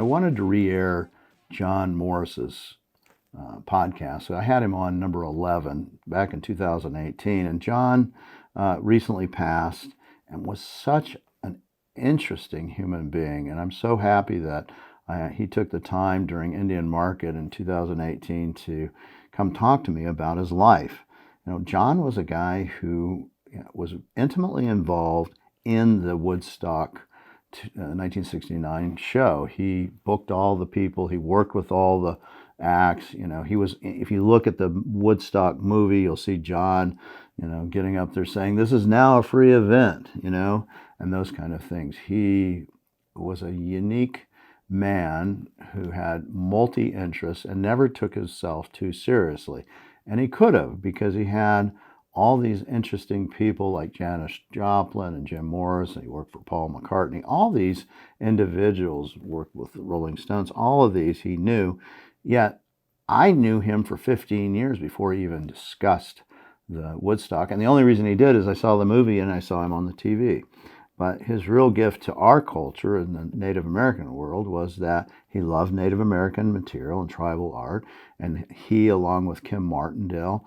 wanted to re-air John Morris's podcast. So I had him on number 11 back in 2018, and John recently passed and was such an interesting human being, and I'm so happy that he took the time during Indian Market in 2018 to come talk to me about his life. John was a guy who was intimately involved in the Woodstock 1969 show. He booked all the people. He worked with all the acts. He was. If you look at the Woodstock movie, you'll see John, getting up there saying, "This is now a free event," and those kind of things. He was a unique man who had multi-interests and never took himself too seriously. And he could have, because he had all these interesting people like Janis Joplin and Jim Morrison. He worked for Paul McCartney. All these individuals worked with the Rolling Stones. All of these he knew. Yet I knew him for 15 years before he even discussed the Woodstock. And the only reason he did is I saw the movie and I saw him on the TV. But his real gift to our culture in the Native American world was that he loved Native American material and tribal art. And he, along with Kim Martindale,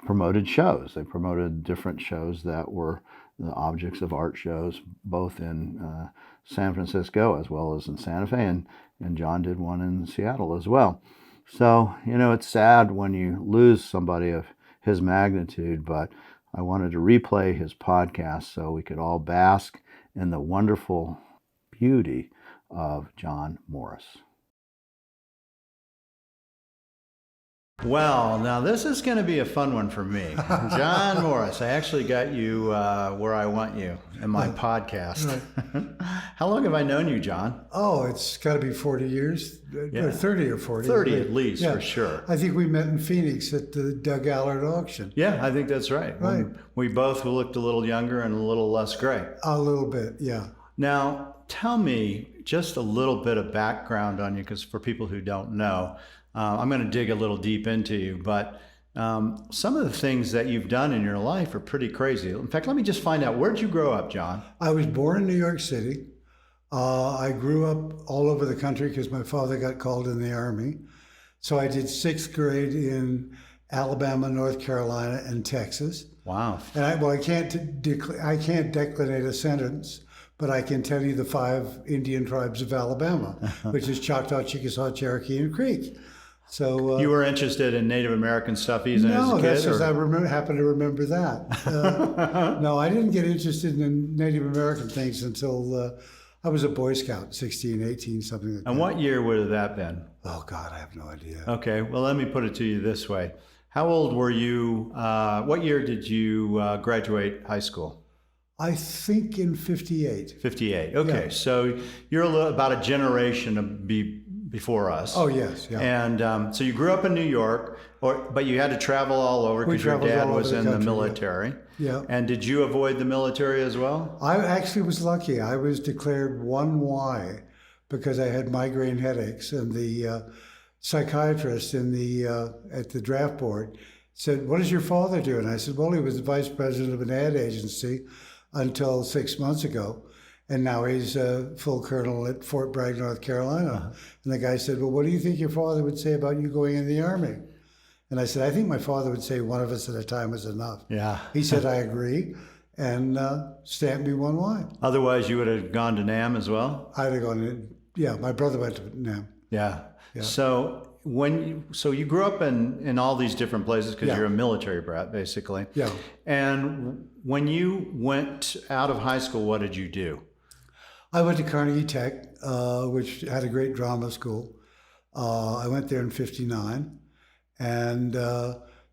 promoted shows. They promoted different shows that were the objects of art shows, both in San Francisco as well as in Santa Fe. And John did one in Seattle as well. So, it's sad when you lose somebody of his magnitude, but I wanted to replay his podcast so we could all bask in the wonderful beauty of John Morris. Well, now this is going to be a fun one for me. John Morris, I actually got you where I want you in my podcast. Right. How long have I known you, John? Oh, it's got to be 40 years, or 30 or 40. 30 at least, for sure. I think we met in Phoenix at the Doug Allard auction. Yeah, I think that's right. Right. We both looked a little younger and a little less gray. A little bit, yeah. Now, tell me just a little bit of background on you, because for people who don't know, I'm going to dig a little deep into you, but some of the things that you've done in your life are pretty crazy. In fact, let me just find out, where'd you grow up, John? I was born in New York City. I grew up all over the country because my father got called in the Army. So I did 6th grade in Alabama, North Carolina, and Texas. Wow. And I can't declinate a sentence, but I can tell you the 5 Indian tribes of Alabama, which is Choctaw, Chickasaw, Cherokee, and Creek. So you were interested in Native American stuff even as a kid? No, that's just I happen to remember that. No, I didn't get interested in Native American things until I was a Boy Scout, 16, 18, something like that. And what year would have that been? Oh, God, I have no idea. Okay, well, let me put it to you this way. How old were you? What year did you graduate high school? I think in 58. 58, okay. Yeah. So you're about a generation before us. Oh, yes, yeah. And so you grew up in New York, but you had to travel all over because your dad was in the military. Yeah. And did you avoid the military as well? I actually was lucky. I was declared 1Y because I had migraine headaches, and the psychiatrist at the draft board said, "What does your father do?" And I said, "Well, he was the vice president of an ad agency until 6 months ago. And now he's a full colonel at Fort Bragg, North Carolina." Uh-huh. And the guy said, "Well, what do you think your father would say about you going in the Army?" And I said, "I think my father would say one of us at a time was enough." Yeah. He said, "I agree," and stamped me 1Y. Otherwise, you would have gone to NAM as well? I'd have gone to, yeah, my brother went to NAM. Yeah. So you grew up in all these different places because you're a military brat, basically. Yeah. And when you went out of high school, what did you do? I went to Carnegie Tech, which had a great drama school. I went there in 59 and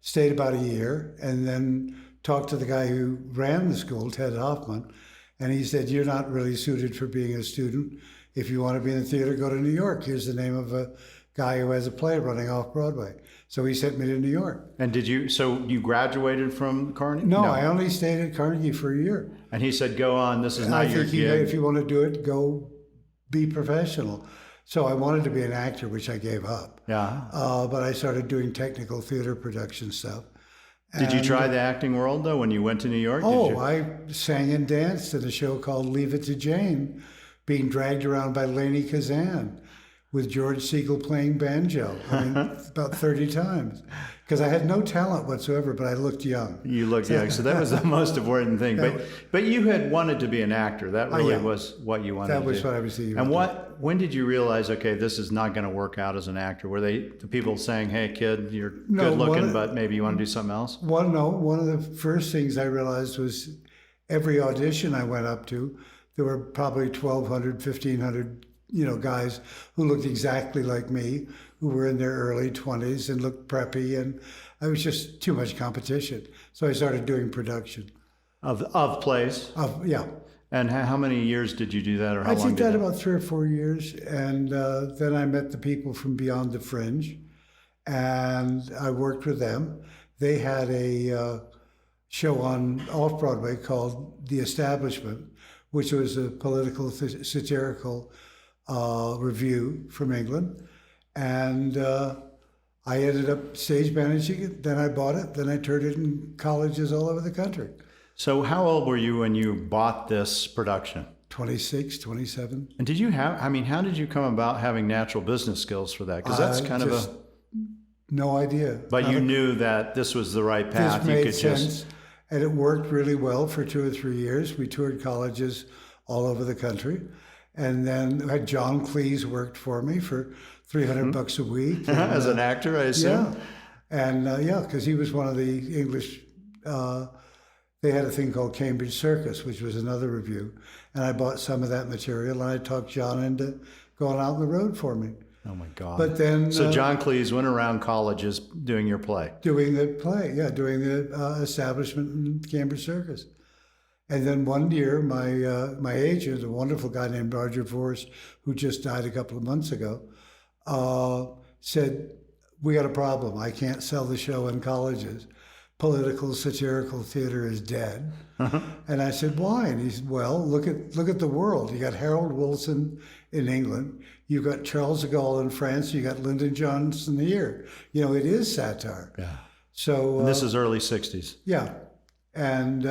stayed about a year, and then talked to the guy who ran the school, Ted Hoffman, and he said, "You're not really suited for being a student. If you want to be in the theater, go to New York. Here's the name of a guy who has a play running off Broadway." So he sent me to New York. And so you graduated from Carnegie? No, I only stayed at Carnegie for a year. And he said, "Go on, this is not your gig." If you want to do it, go be professional. So I wanted to be an actor, which I gave up. Yeah. But I started doing technical theater production stuff. Did you try the acting world, though, when you went to New York? I sang and danced in a show called Leave It to Jane, being dragged around by Lainie Kazan, with George Siegel playing banjo. I mean, about 30 times. Because I had no talent whatsoever, but I looked young. You looked young, so that was the most important thing. But you had wanted to be an actor. That really was what you wanted to do. That was what I was thinking. And when did you realize, okay, this is not going to work out as an actor? Were the people saying, hey, kid, you're good looking, but maybe you want to do something else? One of the first things I realized was every audition I went up to, there were probably 1,200, 1,500 guys who looked exactly like me, who were in their early 20s and looked preppy, and I was just too much competition. So I started doing production. Of plays? Yeah. And how many years did you do that, or how long? I did that about 3 or 4 years, and then I met the people from Beyond the Fringe, and I worked with them. They had a show on off-Broadway called The Establishment, which was a political, satirical review from England, and I ended up stage managing it. Then I bought it. Then I toured it in colleges all over the country. So how old were you when you bought this production? 26, 27. And did you have, how did you come about having natural business skills for that? Because that's kind of no idea. But you knew that this was the right path. This made sense, and it worked really well for 2 or 3 years. We toured colleges all over the country. And then I had John Cleese worked for me for $300 a week. And, as an actor, I assume? Yeah. And because he was one of the English, they had a thing called Cambridge Circus, which was another review. And I bought some of that material, and I talked John into going out on the road for me. Oh my God. But then... So John Cleese went around colleges doing your play? Doing the play, yeah, doing the Establishment in Cambridge Circus. And then one year, my agent, a wonderful guy named Roger Vorst, who just died a couple of months ago, said, we got a problem. I can't sell the show in colleges. Political, satirical theater is dead. And I said, why? And he said, well, look at the world. You got Harold Wilson in England. You got Charles de Gaulle in France. You got Lyndon Johnson here. It is satire. Yeah. So and this is early 60s. Yeah. And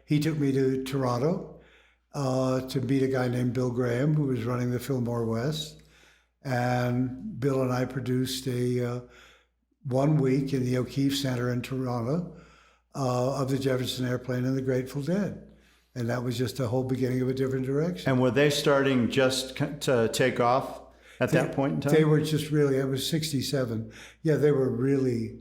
he took me to Toronto to meet a guy named Bill Graham, who was running the Fillmore West. And Bill and I produced a 1 week in the O'Keefe Center in Toronto of the Jefferson Airplane and the Grateful Dead. And that was just the whole beginning of a different direction. And were they starting just to take off at that point in time? They were just really, it was 67. Yeah, they were really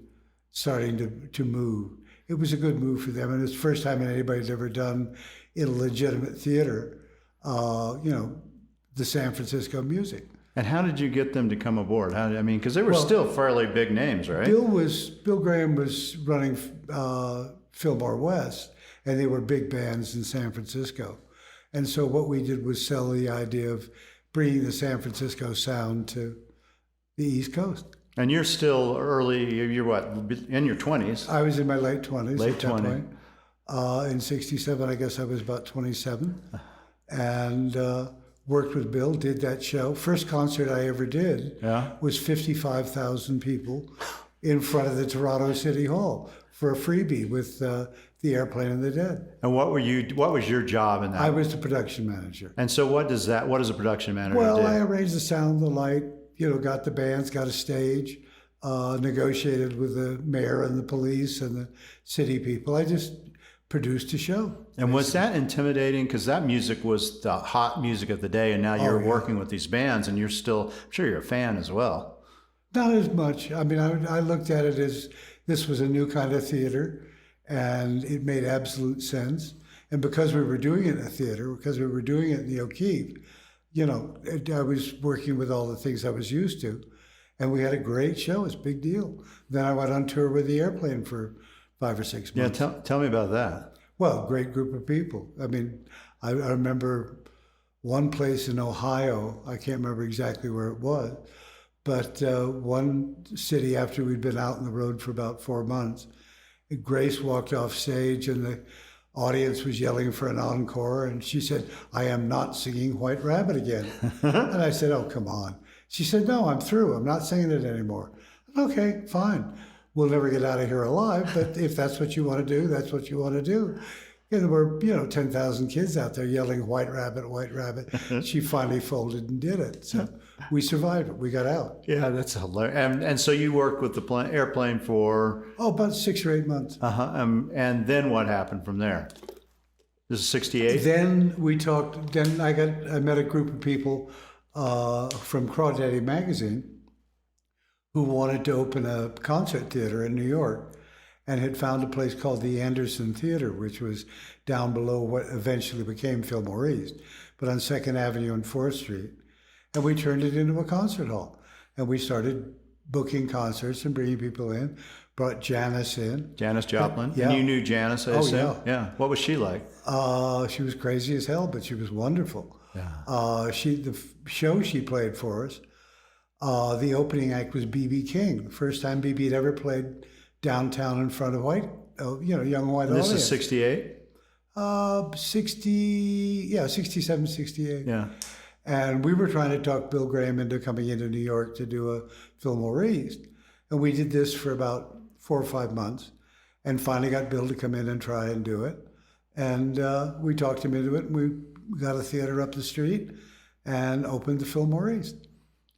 starting to move. It was a good move for them. And it's the first time anybody's ever done in a legitimate theater, the San Francisco music. And how did you get them to come aboard? Because they were still fairly big names, right? Bill Graham was running Fillmore West, and they were big bands in San Francisco. And so what we did was sell the idea of bringing the San Francisco sound to the East Coast. And you're still early, you're what, in your 20s? I was in my late 20s. Late 20s. In 67, I guess I was about 27. And worked with Bill, did that show. First concert I ever did was 55,000 people in front of the Toronto City Hall for a freebie with the Airplane and the Dead. And what was your job in that? I was the production manager. And so what does a production manager do? Well, I arranged the sound, the light, got the bands, got a stage, negotiated with the mayor and the police and the city people. I just produced a show. And was that intimidating? Because that music was the hot music of the day, and now you're working with these bands, and you're still, I'm sure you're a fan as well. Not as much. I looked at it as this was a new kind of theater, and it made absolute sense. And because we were doing it in a theater, because we were doing it in the O'Keefe, I was working with all the things I was used to, and we had a great show. It's a big deal. Then I went on tour with the Airplane for 5 or 6 months. Yeah, tell me about that. Well, great group of people. I remember one place in Ohio, I can't remember exactly where it was, but one city after we'd been out on the road for about 4 months, Grace walked off stage and the audience was yelling for an encore, and she said, I am not singing White Rabbit again. And I said, oh, come on. She said, no, I'm through. I'm not singing it anymore. Okay, fine. We'll never get out of here alive, but if that's what you want to do, that's what you want to do. Yeah, there were, 10,000 kids out there yelling, "White rabbit, white rabbit." She finally folded and did it. So we survived it. We got out. Yeah, that's hilarious. And so you worked with the airplane for... Oh, about 6 or 8 months. And then what happened from there? This is 68? Then we talked, then I met a group of people from Crawdaddy magazine who wanted to open a concert theater in New York, and had found a place called the Anderson Theater, which was down below what eventually became Fillmore East, but on 2nd Avenue and 4th Street. And we turned it into a concert hall. And we started booking concerts and bringing people in, brought Janis in. Janis Joplin? Yeah. And you knew Janis, I assume? Yeah. Yeah. What was she like? She was crazy as hell, but she was wonderful. Yeah. The show she played for us, the opening act was B.B. King. The first time B.B. had ever played downtown in front of young white audience. This is 68? 67, 68. Yeah. And we were trying to talk Bill Graham into coming into New York to do a Fillmore East. And we did this for about 4 or 5 months, and finally got Bill to come in and try and do it. And we talked him into it, and we got a theater up the street and opened the Fillmore East.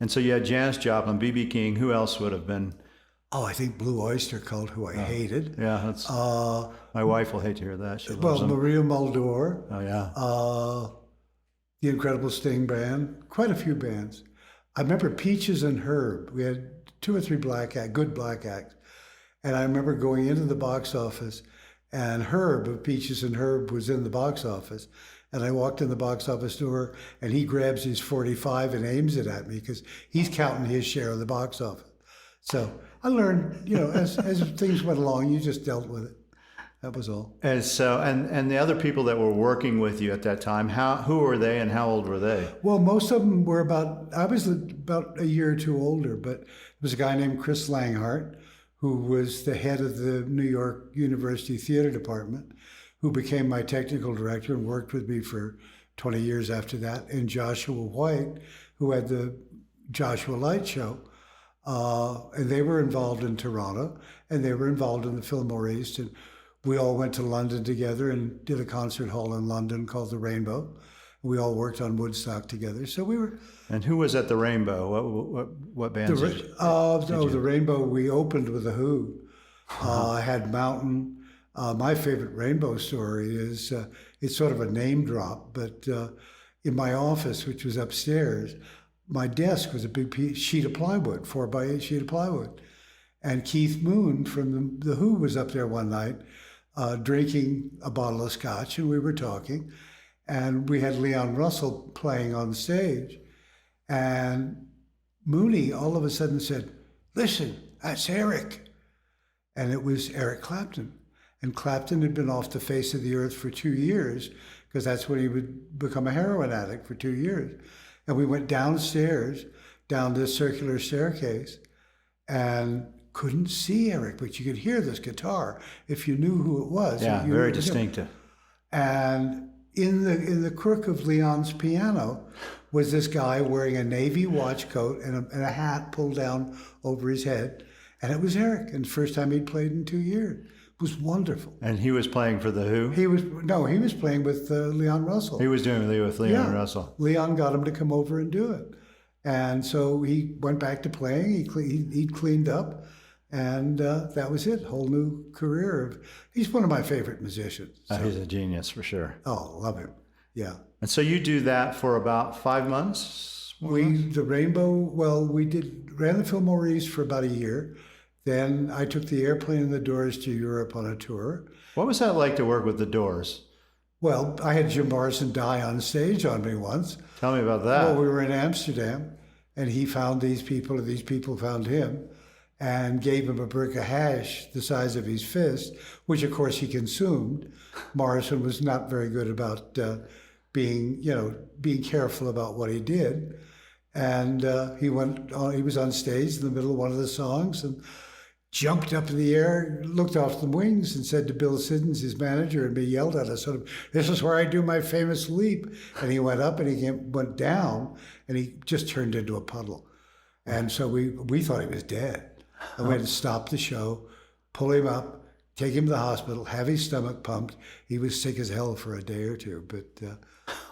And so you had Janis Joplin, B.B. King. Who else would have been? Oh, I think Blue Oyster Cult, who I hated. Yeah, that's... my wife will hate to hear that. She loves them. Maria Muldaur. Oh, yeah. The Incredible Sting Band, quite a few bands. I remember Peaches and Herb. We had 2 or 3 good black acts. And I remember going into the box office, and Herb of Peaches and Herb was in the box office. And I walked in the box office door, and he grabs his .45 and aims it at me because he's counting his share of the box office. So I learned, as things went along, you just dealt with it. That was all. And so, and the other people that were working with you at that time, who were they and how old were they? Well, most of them were I was about a year or 2 older, but there was a guy named Chris Langhart, who was the head of the New York University Theater Department, who became my technical director and worked with me for 20 years after that, and Joshua White, who had the Joshua Light Show. And they were involved in Toronto, and they were involved in the Fillmore East, and we all went to London together and did a concert hall in London called the Rainbow. We all worked on Woodstock together. So we were. And who was at the Rainbow? What bands? The Rainbow. We opened with the Who. I had Mountain. My favorite Rainbow story is it's sort of a name drop, but in my office, which was upstairs, my desk was a big sheet of plywood, 4x8 sheet of plywood, and Keith Moon from the Who was up there one night. Drinking a bottle of scotch, and we were talking, and we had Leon Russell playing on stage, and Mooney all of a sudden said, "Listen, that's Eric," and it was Eric Clapton, and Clapton had been off the face of the earth for 2 years because that's when he would become a heroin addict for 2 years, and we went downstairs, down this circular staircase, and couldn't see Eric, but you could hear this guitar if you knew who it was. Yeah, very distinctive. And in the crook of Leon's piano was this guy wearing a navy watch coat and a hat pulled down over his head, and it was Eric. And the first time he'd played in 2 years. It was wonderful. And he was playing for the Who? He was playing with Leon Russell. He was doing it with Leon Russell. Leon got him to come over and do it, and so he went back to playing. He cleaned up. And that was it, whole new career. He's one of my favorite musicians. So. He's a genius for sure. Oh, love him, yeah. And so you do that for about 5 months? The Rainbow, well, ran the Fillmore East for about a year. Then I took the Airplane and the Doors to Europe on a tour. What was that like to work with the Doors? Well, I had Jim Morrison die on stage on me once. Tell me about that. Well, we were in Amsterdam, and he found these people, and these people found him, and gave him a brick of hash the size of his fist, which of course he consumed. Morrison was not very good about being careful about what he did. And he was on stage in the middle of one of the songs and jumped up in the air, looked off the wings and said to Bill Siddons, his manager, and me, yelled at us, sort of, "This is where I do my famous leap." And he went up and he went down and he just turned into a puddle. And so we thought he was dead. And we had to stop the show, pull him up, take him to the hospital, have his stomach pumped. He was sick as hell for a day or two, but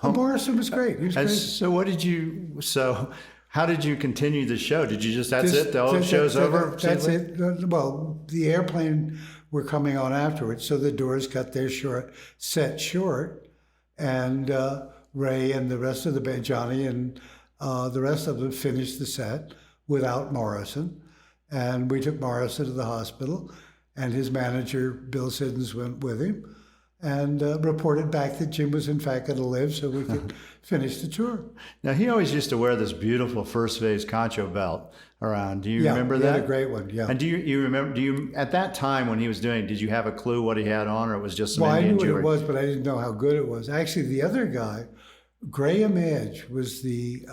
Morrison was great. He was great. So how did you continue the show? Did you just, that's it? The show's over? That's it. Well, the airplane were coming on afterwards, so the Doors cut their set short, and Ray and the rest of the band, Johnny and the rest of them finished the set without Morrison. And we took Morrison to the hospital, and his manager, Bill Siddons, went with him and reported back that Jim was in fact going to live so we could finish the tour. Now, he always used to wear this beautiful first phase concho belt around. Do you remember that? Yeah, a great one, yeah. And do you remember, at that time when he was doing it, did you have a clue what he had on, or it was just some Indian jewelry? Well, I knew what it was, but I didn't know how good it was. Actually, the other guy, Graham Edge, was the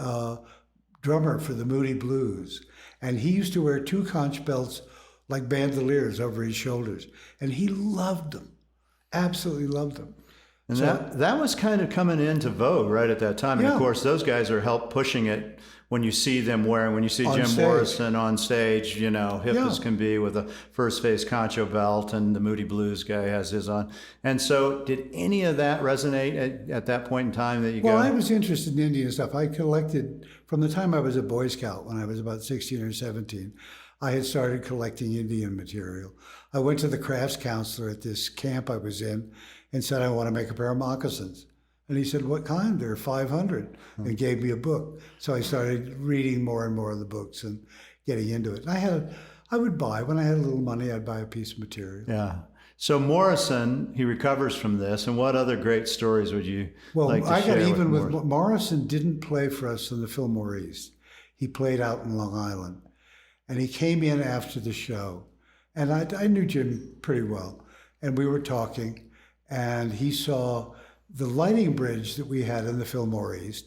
drummer for the Moody Blues, and he used to wear two conch belts like bandoliers over his shoulders, and he loved them, absolutely loved them. And that was kind of coming into vogue right at that time. And of course, those guys are help pushing it when you see them wearing, when you see Jim Morrison on stage, hip as can be with a first phase concho belt, and the Moody Blues guy has his on. And so did any of that resonate at that point in time that you Well, I was interested in Indian stuff. I collected, from the time I was a Boy Scout, when I was about 16 or 17, I had started collecting Indian material. I went to the crafts counselor at this camp I was in and said, I want to make a pair of moccasins. And he said, what kind? There are 500, and gave me a book. So I started reading more and more of the books and getting into it. And I would buy, when I had a little money, I'd buy a piece of material. Yeah. So Morrison, he recovers from this, and what other great stories would you like to share? Well, I got even with Morrison didn't play for us in the Fillmore East. He played out in Long Island. And he came in after the show, and I knew Jim pretty well, and we were talking, and he saw the lighting bridge that we had in the Fillmore East,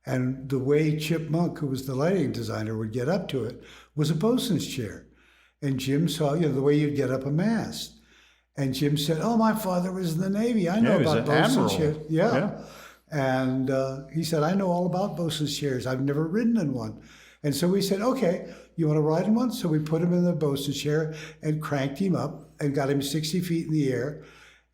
and the way Chip Monk, who was the lighting designer, would get up to it was a bosun's chair. And Jim saw, the way you'd get up a mast. And Jim said, oh, my father was in the Navy. I know about bosun's chairs. Yeah. And he said, I know all about bosun's chairs. I've never ridden in one. And so we said, okay, you want to ride in one? So we put him in the bosun's chair and cranked him up and got him 60 feet in the air.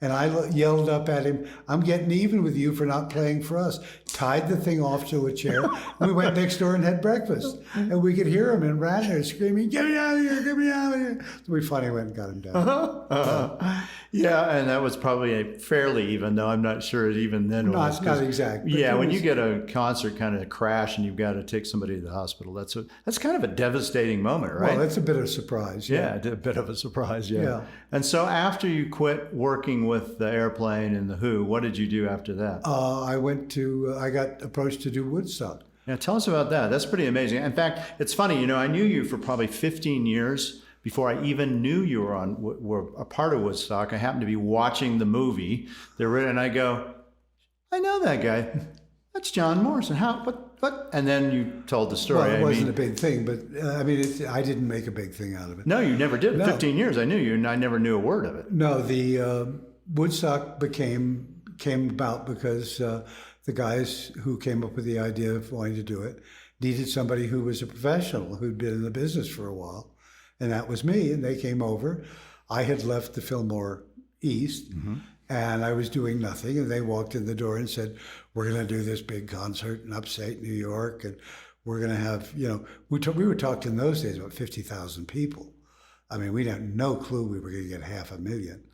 And I yelled up at him, I'm getting even with you for not playing for us. Tied the thing off to a chair. We went next door and had breakfast. And we could hear him and ran there screaming, get me out of here, get me out of here. So we finally went and got him down. Yeah, and that was probably fairly even, though I'm not sure even then. No, it's not exact. Yeah, when you get a concert kind of crash and you've got to take somebody to the hospital, that's kind of a devastating moment, right? Well, that's a bit of a surprise. Yeah, a bit of a surprise, yeah. And so after you quit working with the Airplane and the Who, what did you do after that? I got approached to do Woodstock. Yeah, tell us about that. That's pretty amazing. In fact, it's funny, I knew you for probably 15 years before I even knew you were a part of Woodstock. I happened to be watching the movie, and I go, I know that guy. That's John Morrison. How? What? And then you told the story. Well, it wasn't a big thing, but I didn't make a big thing out of it. No, you never did. No. 15 years, I knew you, and I never knew a word of it. No, the Woodstock came about because the guys who came up with the idea of wanting to do it needed somebody who was a professional, who'd been in the business for a while. And that was me, and they came over. I had left the Fillmore East, and I was doing nothing, and they walked in the door and said, we're going to do this big concert in upstate New York, and we're going to have, we were talking in those days about 50,000 people. I mean, we had no clue we were going to get 500,000.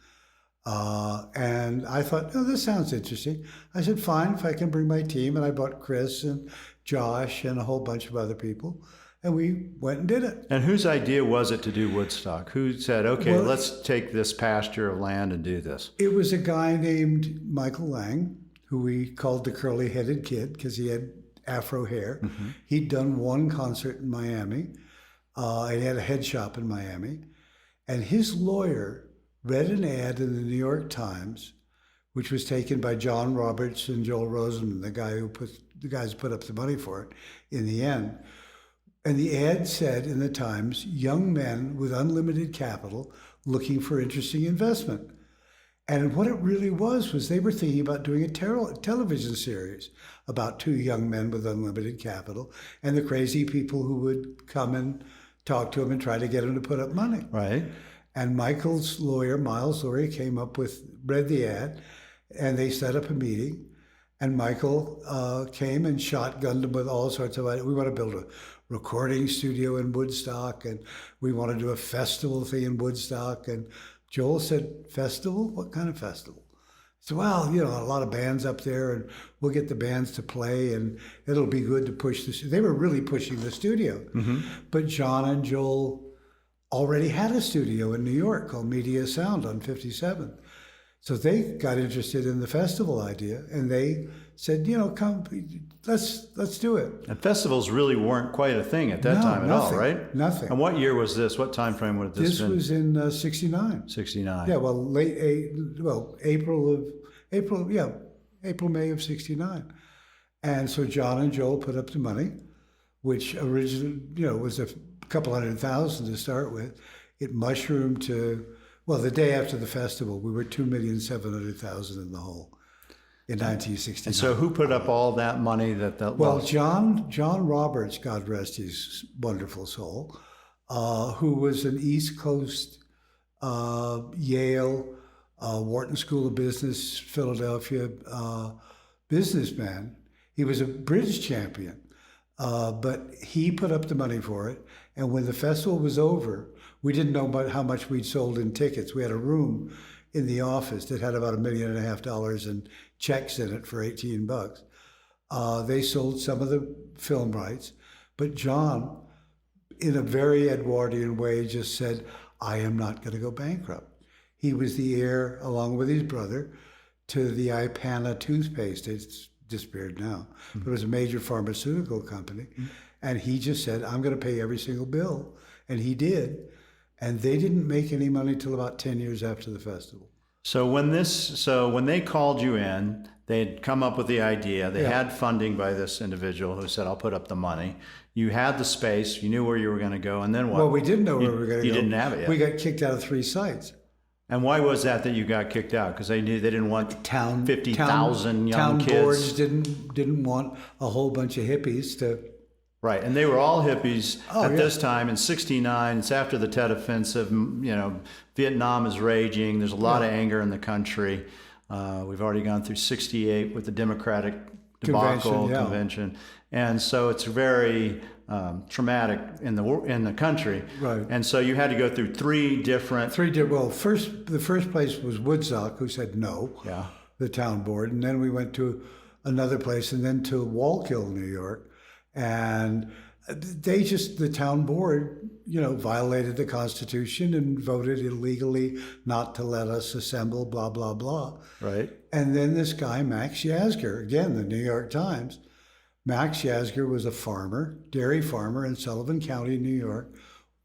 And I thought, this sounds interesting. I said, fine, if I can bring my team, and I brought Chris and Josh and a whole bunch of other people. And we went and did it. And whose idea was it to do Woodstock? Who said, okay, let's take this pasture of land and do this? It was a guy named Michael Lang, who we called the curly-headed kid because he had afro hair. He'd done one concert in Miami. He had a head shop in Miami. And his lawyer read an ad in the New York Times, which was taken by John Roberts and Joel Rosenman, the guys who put up the money for it in the end. And the ad said in the Times, young men with unlimited capital looking for interesting investment. And what it really was they were thinking about doing a television series about two young men with unlimited capital and the crazy people who would come and talk to them and try to get them to put up money. Right. And Michael's lawyer, Miles' lawyer, read the ad, and they set up a meeting. And Michael came and shotgunned them with all sorts of ideas. We want to build a recording studio in Woodstock, and we want to do a festival thing in Woodstock. And Joel said, "Festival? What kind of festival?" So, well, a lot of bands up there, and we'll get the bands to play, and it'll be good to push this. They were really pushing the studio. Mm-hmm. But John and Joel already had a studio in New York called Media Sound on 57th. So they got interested in the festival idea, and they said, come, let's do it. And festivals really weren't quite a thing at that time at all, right? Nothing. And what year was this? What time frame would this been? This was in 69. 69. Yeah, well, April, May of 69. And so John and Joel put up the money, which originally, was a couple $100,000 to start with. It mushroomed to, the day after the festival, we were $2,700,000 in the hole in 1969. And so who put up all that money Well, John Roberts, God rest his wonderful soul, who was an East Coast, Yale, Wharton School of Business, Philadelphia businessman. He was a bridge champion, but he put up the money for it. And when the festival was over, we didn't know about how much we'd sold in tickets. We had a room in the office that had about $1.5 million in checks in it for $18. They sold some of the film rights, but John, in a very Edwardian way, just said, "I am not going to go bankrupt." He was the heir, along with his brother, to the Ipana toothpaste. It's disappeared now, but it was a major pharmaceutical company. Mm-hmm. And he just said, "I'm going to pay every single bill." And he did. And they didn't make any money till about 10 years after the festival. So when they called you in, they had come up with the idea. They had funding by this individual who said, "I'll put up the money." You had the space. You knew where you were going to go. And then what? Well, we didn't know where we were going to go. You didn't have it yet. We got kicked out of 3 sites. And why was that you got kicked out? Because they knew they didn't want 50,000 young kids. Town boards didn't want a whole bunch of hippies to... Right, and they were all hippies this time in 69. It's after the Tet Offensive. Vietnam is raging. There's a lot of anger in the country. We've already gone through 68 with the Democratic debacle convention. And so it's very traumatic in the country. Right. And so you had to go through Well, the first place was Woodstock, who said no. Yeah. The town board, and then we went to another place, and then to Wallkill, New York, and the town board, violated the Constitution and voted illegally not to let us assemble, blah, blah, blah. Right. And then this guy, Max Yasgur, again, the New York Times, Max Yasgur was a dairy farmer in Sullivan County, New York.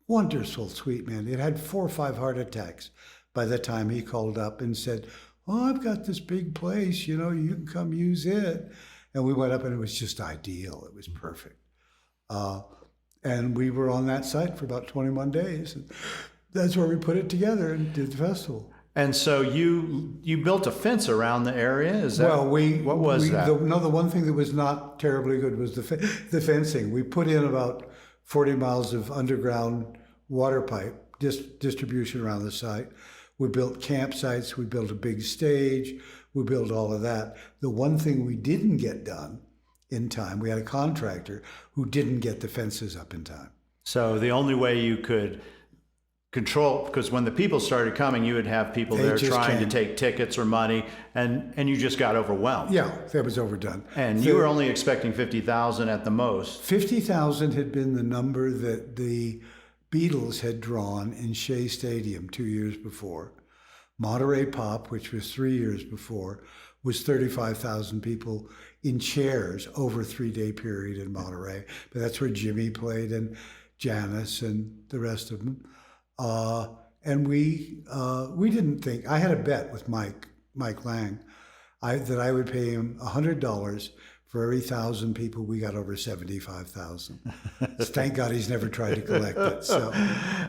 Wonderful, sweet man. He had 4 or 5 heart attacks by the time he called up and said, "Oh, I've got this big place, you can come use it." And we went up and it was just ideal. It was perfect. And we were on that site for about 21 days. And that's where we put it together and did the festival. And so you built a fence around the area? Is that what was that? The one thing that was not terribly good was the fencing. We put in about 40 miles of underground water pipe distribution around the site. We built campsites. We built a big stage. We built all of that. The one thing we didn't get done in time, we had a contractor who didn't get the fences up in time. So the only way you could control, because when the people started coming, you would have people there trying to take tickets or money, and you just got overwhelmed. Yeah, that was overdone. And you were only expecting 50,000 at the most. 50,000 had been the number that the Beatles had drawn in Shea Stadium 2 years before. Monterey Pop, which was 3 years before, was 35,000 people in chairs over a 3-day period in Monterey. But that's where Jimmy played and Janis and the rest of them. And we didn't think, I had a bet with Mike Lang, that I would pay him $100 for every 1,000 people. We got over 75,000. Thank God he's never tried to collect it. So,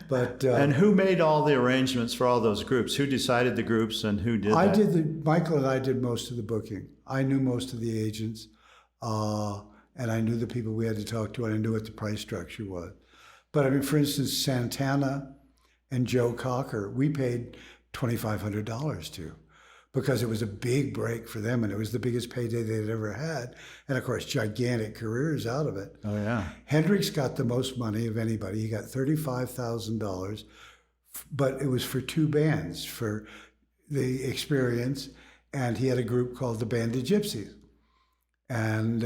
but and who made all the arrangements for all those groups? Who decided the groups and who did that? Michael and I did most of the booking. I knew most of the agents, and I knew the people we had to talk to, and I knew what the price structure was. But I mean, for instance, Santana and Joe Cocker, we paid $2,500 to, because it was a big break for them, and it was the biggest payday they'd ever had. And of course, gigantic careers out of it. Oh, yeah. Hendrix got the most money of anybody. He got $35,000, but it was for two bands, for the Experience, and he had a group called the Band of Gypsies. And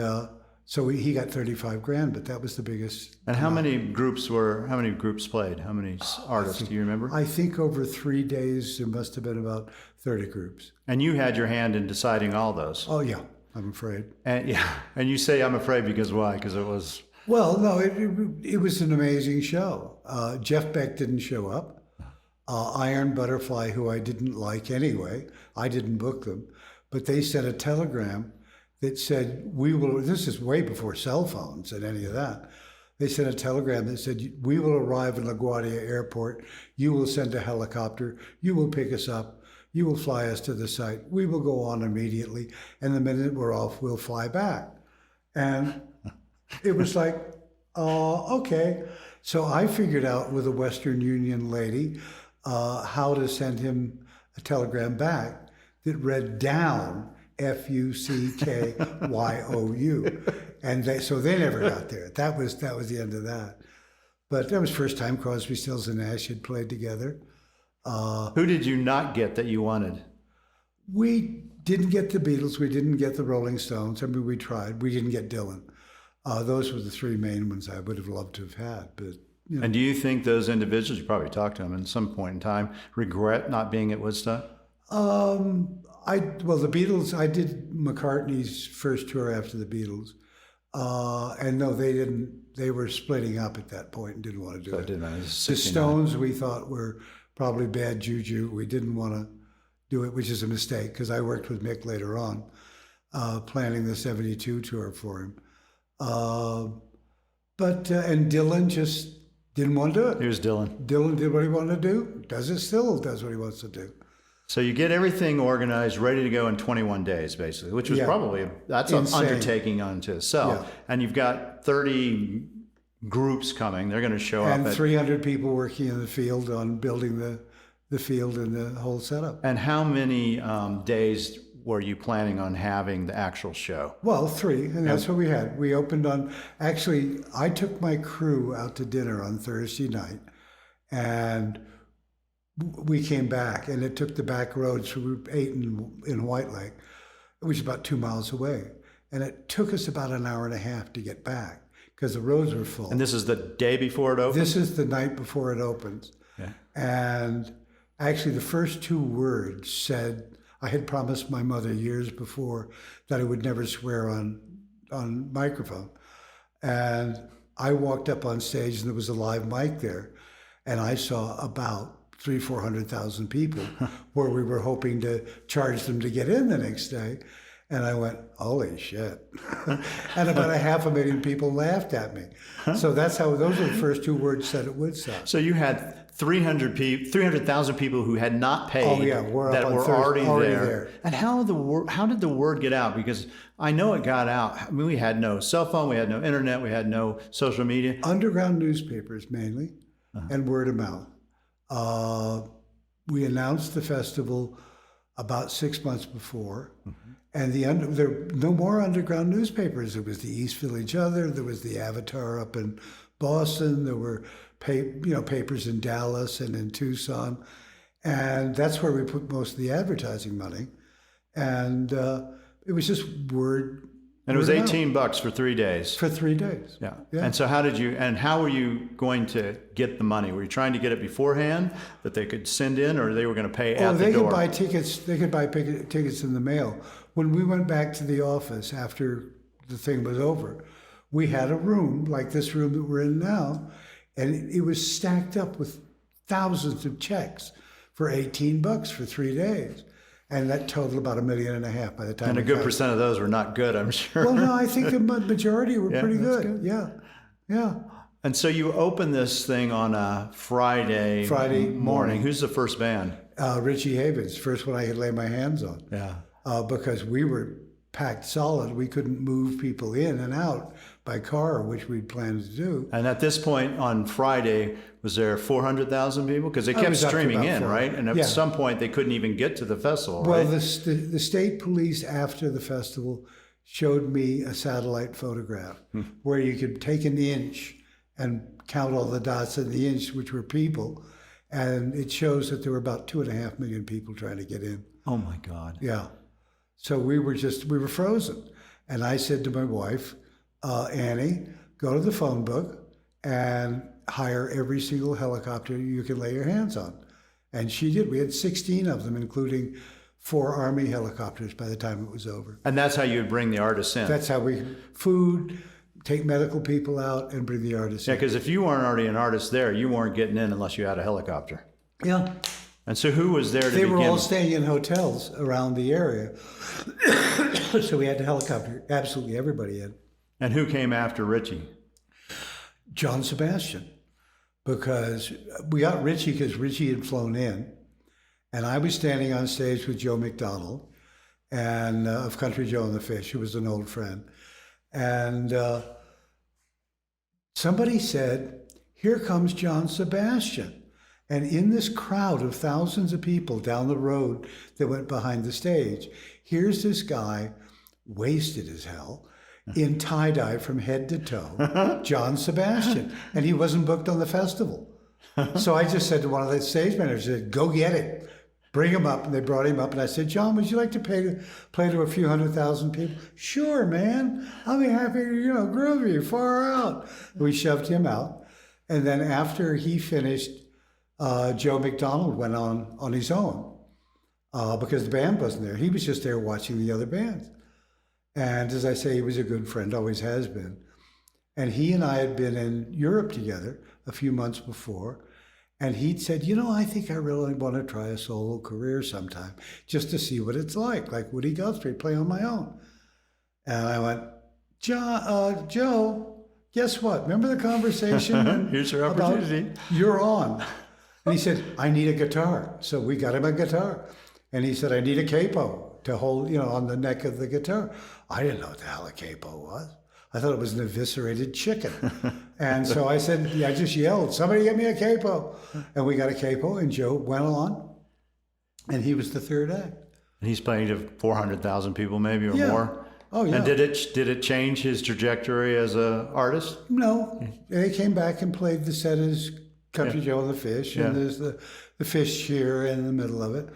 so he got 35 grand, but that was the biggest. And how many groups played? How many artists, do you remember? I think over 3 days, there must have been about 30 groups. And you had your hand in deciding all those. Oh, yeah, I'm afraid. And yeah, and you say I'm afraid because why? Because it was... Well, no, it was an amazing show. Jeff Beck didn't show up. Iron Butterfly, who I didn't like anyway, I didn't book them, but they sent a telegram that said, this is way before cell phones and any of that. They sent a telegram that said, we will arrive in LaGuardia Airport. You will send a helicopter. You will pick us up. You will fly us to the site. We will go on immediately. And the minute we're off, we'll fly back. And it was like, okay. So I figured out with a Western Union lady how to send him a telegram back that read down FUCKYOU, and so they never got there. That was the end of that. But that was first time Crosby, Stills and Nash had played together. Who did you not get that you wanted? We didn't get the Beatles. We didn't get the Rolling Stones. I mean, we tried. We didn't get Dylan. Those were the three main ones I would have loved to have had, but. You know. And do you think those individuals, you probably talked to them at some point in time, regret not being at Woodstock? The Beatles, I did McCartney's first tour after the Beatles. And no, they didn't, they were splitting up at that point and didn't want to do it. The Stones we thought were probably bad juju. We didn't want to do it, which is a mistake, because I worked with Mick later on, planning the 72 tour for him. And Dylan just didn't want to do it. Here's Dylan. Dylan did what he wanted to do, does what he wants to do. So you get everything organized, ready to go in 21 days, basically, which was probably, that's an undertaking unto itself. Yeah. And you've got 30 groups coming. They're going to show up. And 300 people working in the field on building the field and the whole setup. And how many days were you planning on having the actual show? Well, 3, and that's what we had. We opened on, actually, I took my crew out to dinner on Thursday night, and we came back, and it took the back roads from Route 8 in White Lake, which is about 2 miles away. And it took us about an hour and a half to get back because the roads were full. And this is the day before it opens? This is the night before it opens. Yeah. And actually the first 2 words said, I had promised my mother years before that I would never swear on microphone. And I walked up on stage and there was a live mic there. And I saw about 300,000-400,000 people where we were hoping to charge them to get in the next day. And I went, holy shit. And about 500,000 people laughed at me. So that's how, those were the first 2 words said at Woodstock. So you had 300,000 people who had not paid that were already there. And how did the word get out? Because I know it got out. I mean, we had no cell phone, we had no internet, we had no social media. Underground newspapers mainly, and word of mouth. We announced the festival about 6 months before, and there were no more underground newspapers. There was the East Village Other, there was the Avatar up in Boston, there were papers in Dallas and in Tucson, and that's where we put most of the advertising money. And it was just word. And it was $18 for 3 days. For 3 days. Yeah. And so how were you going to get the money? Were you trying to get it beforehand that they could send in, or they were going to pay at the door? Could buy tickets. They could buy tickets in the mail. When we went back to the office after the thing was over, we had a room like this room that we're in now, and it was stacked up with thousands of checks for $18 for 3 days. And that totaled about $1.5 million by the time. And a good percent of those were not good, I'm sure. Well, no, I think the majority were pretty good. Yeah, yeah. And so you opened this thing on a Friday morning. Who's the first band? Richie Havens, first one I could lay my hands on. Yeah. Because we were packed solid. We couldn't move people in and out by car, which we'd planned to do. And at this point on Friday, was there 400,000 people? Because they I kept was up to streaming about in, 400. right? And at Yeah. some point, they couldn't even get to the festival, Well, right? the state police after the festival showed me a satellite photograph where you could take an inch and count all the dots in the inch, which were people. And it shows that there were about 2.5 million people trying to get in. Oh, my God. Yeah. So we were frozen. And I said to my wife, Annie, go to the phone book and hire every single helicopter you can lay your hands on. And she did. We had 16 of them, including 4 Army helicopters by the time it was over. And that's how you would bring the artists in? That's how food, take medical people out, and bring the artists Yeah, in. because if you weren't already an artist there, you weren't getting in unless you had a helicopter. Yeah. And so who was there to They begin? were all staying in hotels around the area. So we had to helicopter absolutely everybody in. And who came after Richie? John Sebastian. Because we got Richie because Richie had flown in. And I was standing on stage with Joe McDonald and of Country Joe and the Fish, who was an old friend. And somebody said, "Here comes John Sebastian." And in this crowd of thousands of people down the road that went behind the stage, here's this guy, wasted as hell, in tie-dye from head to toe, John Sebastian. And he wasn't booked on the festival. So I just said to one of the stage managers, "Go get it. Bring him up." And they brought him up. And I said, "John, would you like to play to a few 100,000 people?" "Sure, man. I'll be happy to, groove you far out." We shoved him out. And then after he finished, Joe McDonald went on his own because the band wasn't there. He was just there watching the other bands. And as I say, he was a good friend, always has been. And he and I had been in Europe together a few months before. And he'd said, "I think I really want to try a solo career sometime, just to see what it's like Woody Guthrie, play on my own." And I went, Joe, guess what? Remember the conversation? Here's your opportunity. You're on. And he said, "I need a guitar." So we got him a guitar. And he said, "I need a capo to hold, on the neck of the guitar." I didn't know what the hell a capo was. I thought it was an eviscerated chicken. And so I said, I just yelled, "Somebody get me a capo." And we got a capo, and Joe went on. And he was the third act. And he's playing to 400,000 people maybe or Yeah. more? Oh, yeah. And did it change his trajectory as an artist? No. They came back and played the set as Country Joe and the Fish, and there's the fish here in the middle of it.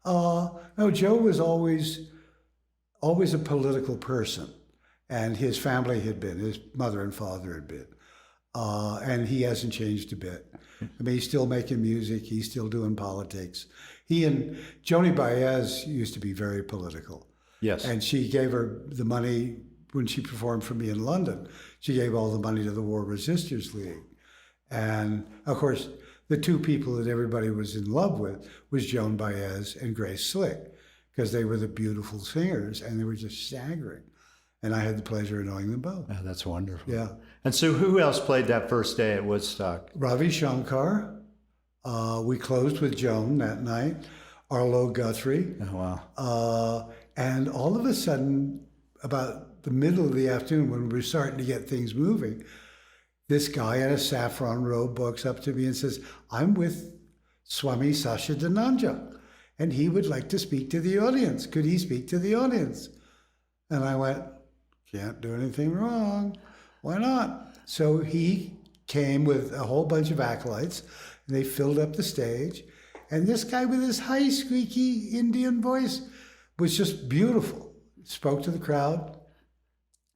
No, Joe was always a political person, and his family had been, his mother and father had been, and he hasn't changed a bit. I mean, he's still making music, he's still doing politics. He and Joni Baez used to be very political. Yes. And she gave her the money when she performed for me in London. She gave all the money to the War Resisters League. And of course, the two people that everybody was in love with was Joan Baez and Grace Slick, because they were the beautiful singers and they were just staggering. And I had the pleasure of knowing them both. Oh, that's wonderful. Yeah. And so who else played that first day at Woodstock? Ravi Shankar. We closed with Joan that night. Arlo Guthrie. Oh, wow. And all of a sudden, about the middle of the afternoon, when we were starting to get things moving, this guy in a saffron robe walks up to me and says, "I'm with Swami Sachchidananda, and he would like to speak to the audience. Could he speak to the audience?" And I went, "Can't do anything wrong. Why not?" So he came with a whole bunch of acolytes, and they filled up the stage. And this guy with his high, squeaky Indian voice was just beautiful. Spoke to the crowd.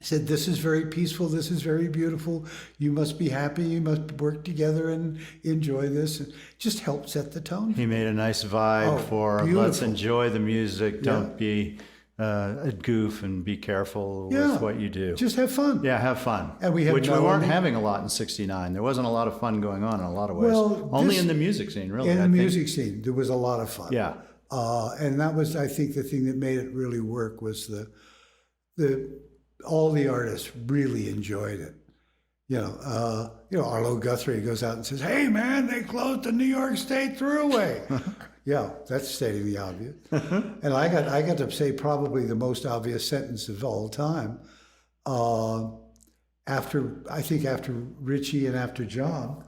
Said, "This is very peaceful. This is very beautiful. You must be happy. You must work together and enjoy this." And just helped set the tone. He made a nice vibe for beautiful. Let's enjoy the music. Yeah. Don't be a goof and be careful Yeah. with what you do. Just have fun. Yeah, have fun. And we had Which we no weren't one- having a lot in '69. There wasn't a lot of fun going on in a lot of ways. Well, Only this- in the music scene, really. In I the think. music scene, there was a lot of fun. Yeah. And that was, I think, the thing that made it really work was all the artists really enjoyed it. Arlo Guthrie goes out and says, "Hey, man, they closed the New York State Thruway." Yeah, that's stating the obvious. And I got to say probably the most obvious sentence of all time. After Richie and after John,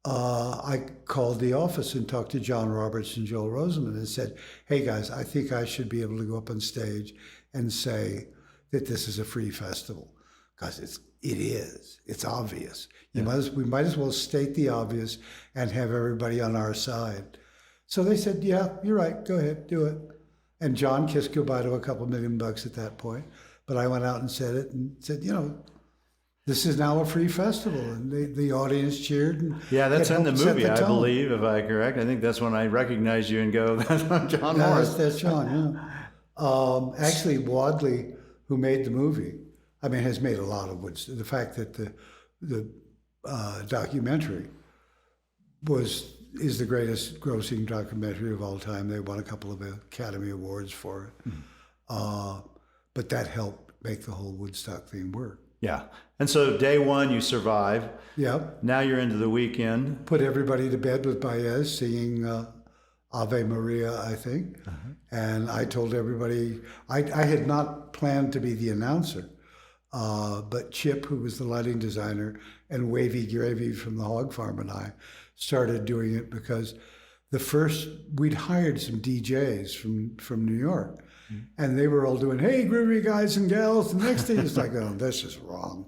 I called the office and talked to John Roberts and Joel Rosenman and said, "Hey guys, I think I should be able to go up on stage and say that this is a free festival, because it is. It's obvious. We might as well state the obvious and have everybody on our side." So they said, "Yeah, you're right. Go ahead, do it." And John kissed goodbye to a couple $1 million at that point. But I went out and said it and said, this is now a free festival, and the audience cheered. And that's in the movie, I believe, if I'm correct. I think that's when I recognize you and go, "That's John Morris." That's John. Yeah. Actually, Wadley, who made the movie, has made a lot of Woodstock. The fact that the documentary is the greatest grossing documentary of all time. They won a couple of Academy Awards for it. But that helped make the whole Woodstock thing work. Yeah. And so day one, you survive. Yep. Now you're into the weekend. Put everybody to bed with Baez singing Ave Maria, I think. And I told everybody, I had not planned to be the announcer, but Chip, who was the lighting designer, and Wavy Gravy from the Hog Farm and I started doing it, because we'd hired some DJs from New York. And they were all doing, "Hey, groovy guys and gals." The next thing is like, "Oh, this is wrong."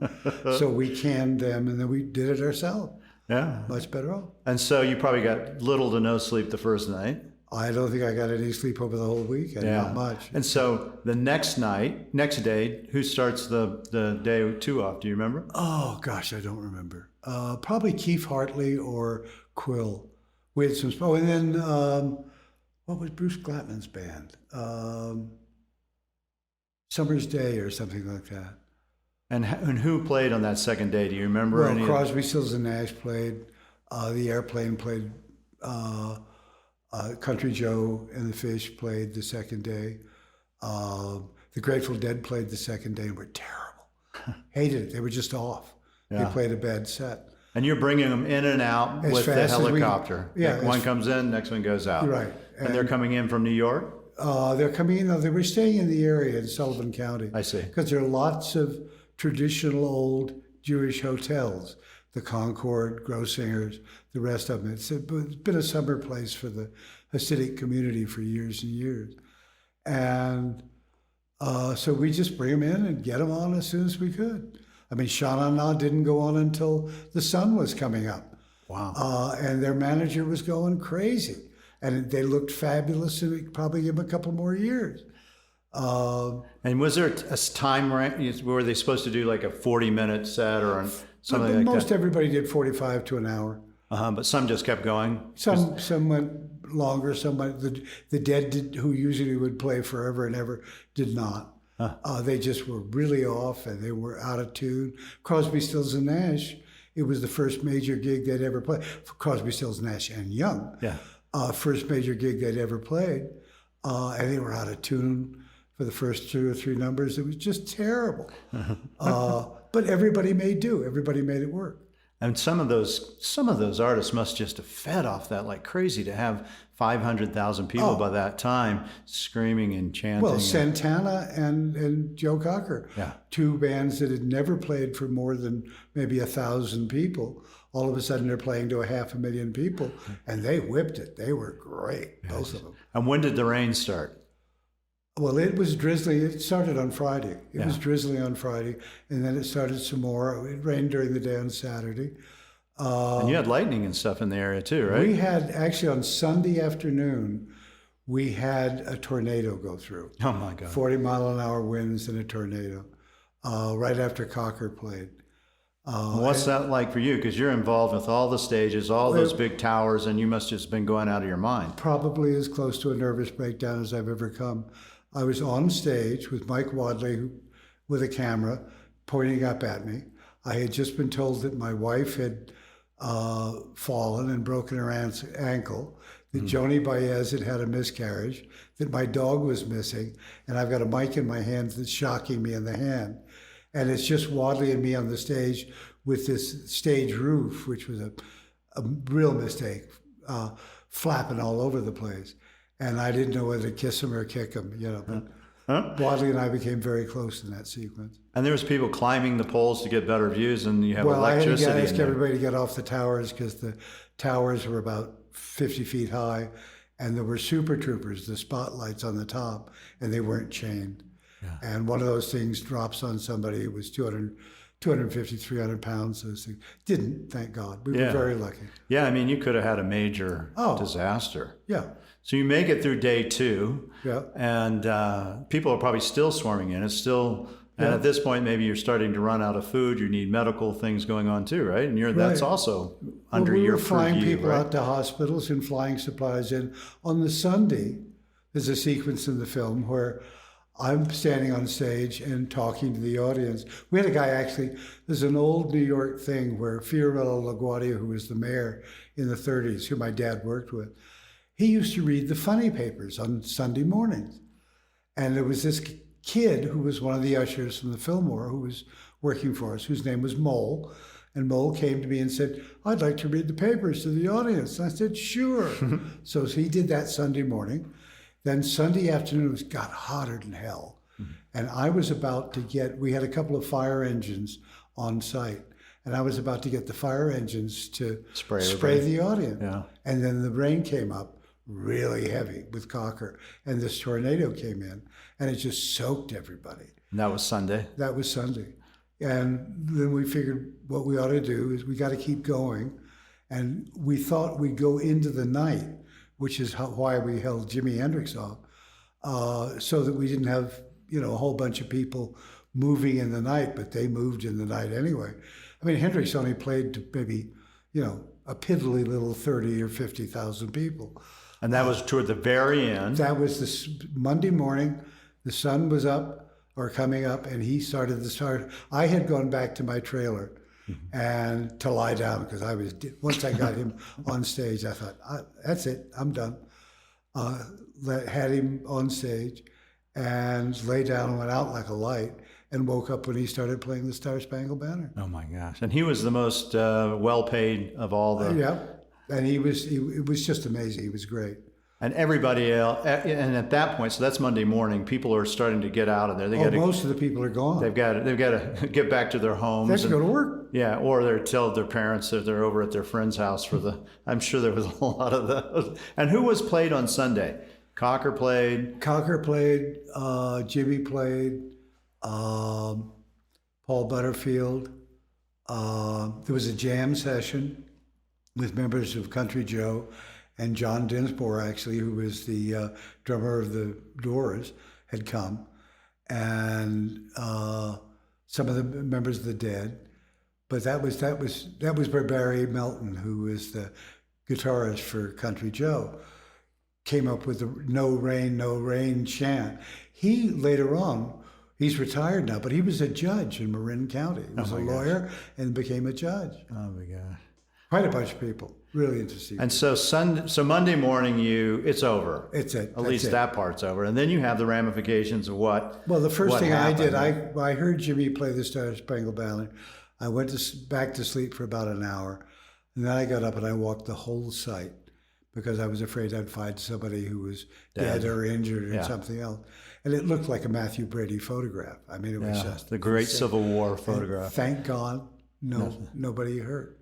So we canned them, and then we did it ourselves. Yeah. Much better off. And so you probably got little to no sleep the first night. I don't think I got any sleep over the whole week, and not much. And so the next day, who starts the day two off? Do you remember? Oh, gosh, I don't remember. Probably Keith Hartley or Quill. We had some, and then, what was Bruce Glatman's band? Summer's Day or something like that. And who played on that second day? Do you remember? Well, Crosby, Stills and Nash played. The Airplane played. Country Joe and the Fish played the second day. The Grateful Dead played the second day and were terrible. Hated it. They were just off. They played a bad set. And you're bringing them in and out with the helicopter. One comes in, next one goes out. Right. And they're coming in from New York? They're coming in. They were staying in the area in Sullivan County. I see. Because there are lots of traditional old Jewish hotels. The Concord, Grossinger's, the rest of them. It's been a summer place for the Hasidic community for years and years. And so we just bring them in and get them on as soon as we could. Shana Na didn't go on until the sun was coming up. Wow. And their manager was going crazy. And they looked fabulous, and it probably give them a couple more years. And was there a time range? Were they supposed to do like a 40-minute set or something like that? Most everybody did 45 to an hour. But some just kept going? Some went longer. Some went, the Dead, who usually would play forever and ever, did not. They just were really off, and they were out of tune. Crosby, Stills and Nash, it was the first major gig they'd ever played. For Crosby, Stills, Nash and Young. Yeah. First major gig they'd ever played. And they were out of tune for the first 2 or 3 numbers. It was just terrible. But everybody made do. Everybody made it work. And some of those artists must just have fed off that like crazy, to have 500,000 people by that time screaming and chanting. Well, Santana and Joe Cocker, 2 bands that had never played for more than maybe 1,000 people. All of a sudden, they're playing to 500,000 people, and they whipped it. They were great, both of them. And when did the rain start? Well, it was drizzly. It started on Friday. It was drizzly on Friday, and then it started some more. It rained during the day on Saturday. And you had lightning and stuff in the area too, right? We had, actually on Sunday afternoon, we had a tornado go through. Oh my God. 40-mile-an-hour winds and a tornado right after Cocker played. What's that like for you? Because you're involved with all the stages, all those big towers, and you must have just been going out of your mind. Probably as close to a nervous breakdown as I've ever come. I was on stage with Mike Wadley with a camera pointing up at me. I had just been told that my wife had fallen and broken her ankle, that Joni Baez had had a miscarriage, that my dog was missing, and I've got a mic in my hand that's shocking me in the hand. And it's just Wadley and me on the stage with this stage roof, which was a real mistake. flapping all over the place. And I didn't know whether to kiss him or kick him, but Wadley and I became very close in that sequence. And there was people climbing the poles to get better views, and you have electricity. I had to ask everybody to get off the towers because the towers were about 50 feet high, and there were super troopers, the spotlights on the top, and they weren't chained. Yeah. And one of those things drops on somebody. It was 250, 300 pounds. Those things didn't, thank God. We were very lucky. Yeah, I mean, you could have had a major disaster. Yeah. So you make it through day 2, and people are probably still swarming in. It's still, and at this point, maybe you're starting to run out of food. You need medical things going on too, right? And that's also under your purview, we were flying people out to hospitals and flying supplies in. On the Sunday, there's a sequence in the film where I'm standing on stage and talking to the audience. We had a guy there's an old New York thing where Fiorello LaGuardia, who was the mayor in the 30s, who my dad worked with, he used to read the funny papers on Sunday mornings. And there was this kid who was one of the ushers from the Fillmore who was working for us, whose name was Mole. And Mole came to me and said, I'd like to read the papers to the audience. And I said, sure. So he did that Sunday morning. Then Sunday afternoon got hotter than hell. And I was about to we had a couple of fire engines on site. And I was about to get the fire engines to spray the audience. Yeah. And then the rain came up really heavy with Cocker. And this tornado came in. And it just soaked everybody. And that was Sunday? That was Sunday. And then we figured what we ought to do is we got to keep going. And we thought we'd go into the night, which is why we held Jimi Hendrix off, so that we didn't have, a whole bunch of people moving in the night, but they moved in the night anyway. I mean, Hendrix only played to maybe, a piddly little 30 or 50,000 people. And that was toward the very end? That was this Monday morning. The sun was up or coming up, and he started I had gone back to my trailer and to lie down because once I got him on stage, I thought, that's it, I'm done. Had him on stage and lay down and went out like a light and woke up when he started playing the Star Spangled Banner. Oh my gosh. And he was the most well-paid of all the... Yeah, and it was just amazing. He was great. And everybody else, and at that point, so that's Monday morning, people are starting to get out of there. Most of the people are gone. They've got to get back to their homes. They have to go to work. Yeah, or they tell their parents that they're over at their friend's house I'm sure there was a lot of those. And who was played on Sunday? Cocker played, Jimmy played, Paul Butterfield. There was a jam session with members of Country Joe. And John Dinsmore, actually, who was the drummer of the Doors, had come, and some of the members of the Dead. But that was where Barry Melton, who was the guitarist for Country Joe, came up with the "No Rain, No Rain" chant. He later on, he's retired now, but he was a judge in Marin County. He was a lawyer and became a judge. Oh my gosh! Quite a bunch of people. Really interesting. And so Monday morning, it's over. It's it. At least that part's over. And then you have the ramifications of what. Well, the first thing happened. I did, I heard Jimmy play the Star Spangled Banner. I went back to sleep for about an hour. And then I got up and I walked the whole site because I was afraid I'd find somebody who was dead or injured or something else. And it looked like a Matthew Brady photograph. I mean, it was just the great Civil War photograph. And thank God, nobody hurt.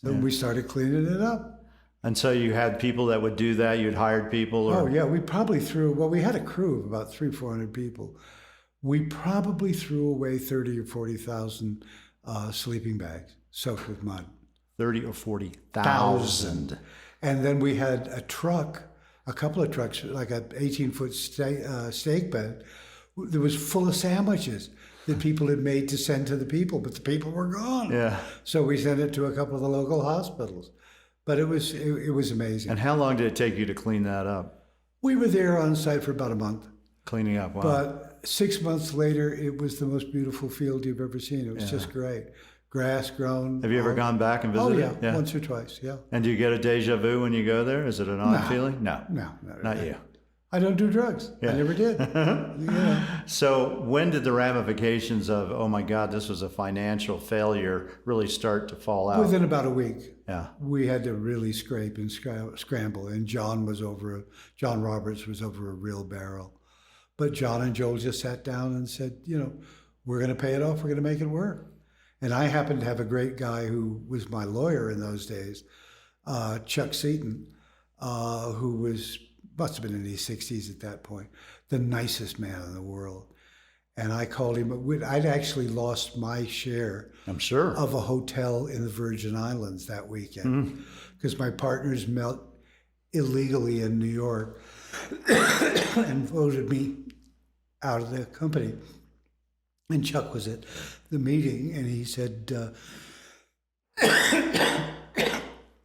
So we started cleaning it up. And so you had people that would do that? You'd hired people? Or? Oh, yeah. We probably we had a crew of about 300-400 people. We probably threw away 30 or 40,000 sleeping bags soaked with mud. 30 or 40,000. And then we had a couple of trucks, like an 18-foot steak bed that was full of sandwiches that people had made to send to the people, but the people were gone. Yeah. So we sent it to a couple of the local hospitals. But it was amazing. And how long did it take you to clean that up? We were there on site for about a month. Cleaning up, wow. But 6 months later, it was the most beautiful field you've ever seen. It was just great. Grass grown. Have you ever gone back and visited? Oh, yeah, once or twice, yeah. And do you get a deja vu when you go there? Is it an odd feeling? No, not you. I don't do drugs. I never did. So when did the ramifications of, oh my God, this was a financial failure, really start to fall out? Within about a week. Yeah. we had to really scrape and scramble. And John Roberts was over a real barrel. But John and Joel just sat down and said, we're going to pay it off. We're going to make it work. And I happened to have a great guy who was my lawyer in those days, Chuck Seaton, who must have been in his 60s at that point, the nicest man in the world. And I called him. I'd actually lost my share, I'm sure, of a hotel in the Virgin Islands that weekend because my partners met illegally in New York and voted me out of the company. And Chuck was at the meeting, and he said,